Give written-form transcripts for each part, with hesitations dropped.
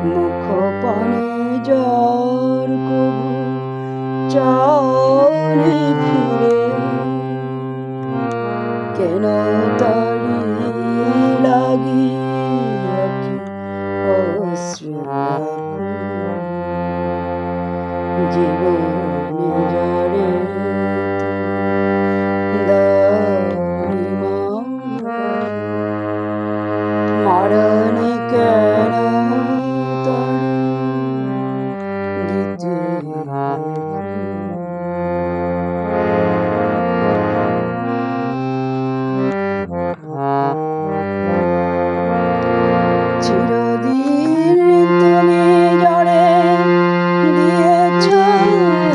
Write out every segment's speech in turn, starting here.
মুখ পানে জ্বর কবু চাওনি ফিরে, কেন তারি লাগিয়া কি অশ্রু জীবনে জরে মরণে কেন তারি দিতে চিরদিন তুমি জড়ে দিয়েছ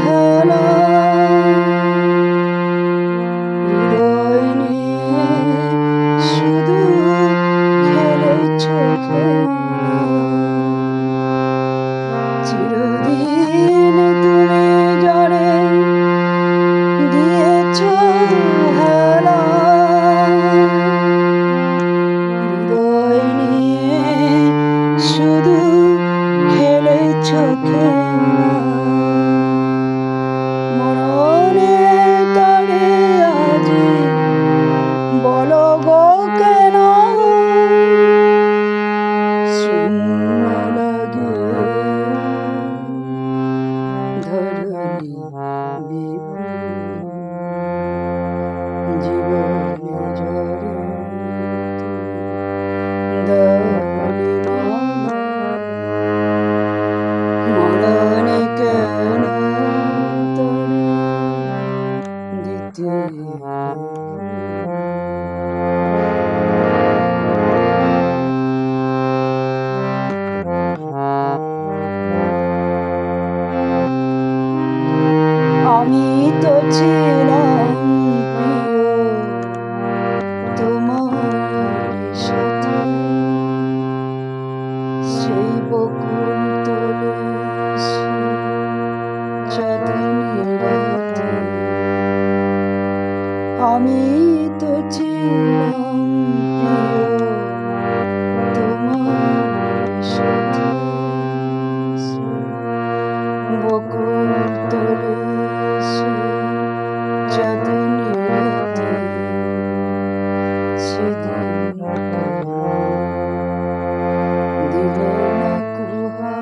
হেলা, হৃদয় নিয়ে শুধু খেলেছ খেলা। চিরদিন তুমি জড়ে দিয়েছ হেলা, হৃদয় নিয়ে শুধু খেলেছ খেলা। মরণে তরে আজি বলো গো কেন শূন্য লাগে ধরণী বিপুল জীবনে ঝরে দানি মরণে কেন তরে দিতে আমি তো ছিলাম প্রিয় তোমার সাথে, সেই বকুল তলে চাঁদনি রাতে। আমি তো ছিলাম প্রিয় তোমার সাথে, বকুল তলে চাঁদনি রাতে। সেদিন দিলে না কুহা,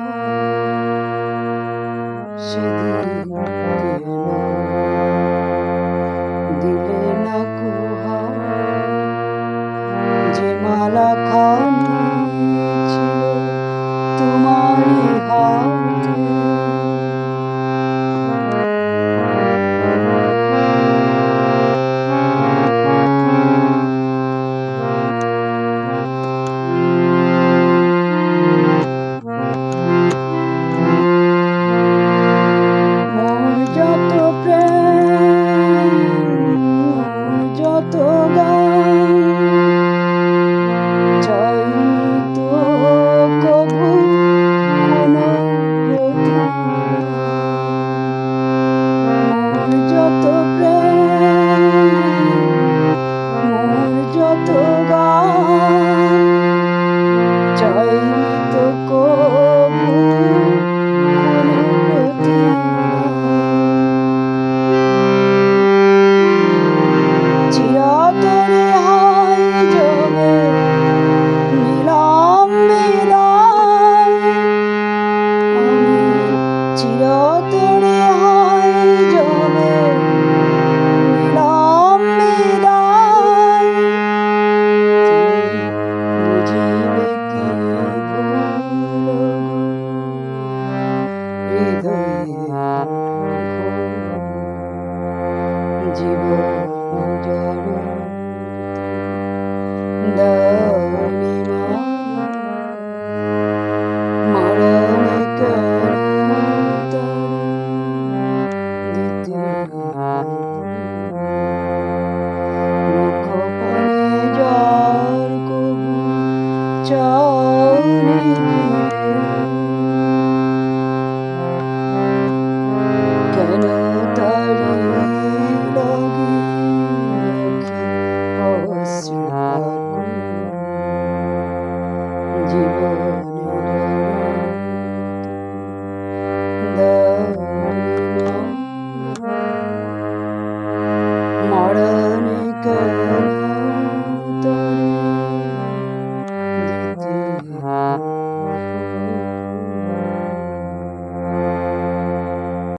সেদিন কেন দিলে না কুহা, যে মালা খানি ছিল তোমারই হাতে। মোর যত প্রেম যত গান চাইনি তো কবু কোনো প্রতিদান। মোর যত প্রেম মোর যত গান চাইনি তো কবু কোনো প্রতিদান। চিরতরে হায় জবে নিলাম বিদায়, আমি চিরতরে হায় জবে নিলাম বিদায়। তুমি বুঝিবে কি ভুল হৃদয়ে জীবন জড় দানি মরণে কেন তরে দিতে মুখ পানে জ্বর কবু চাওনি ফিরে।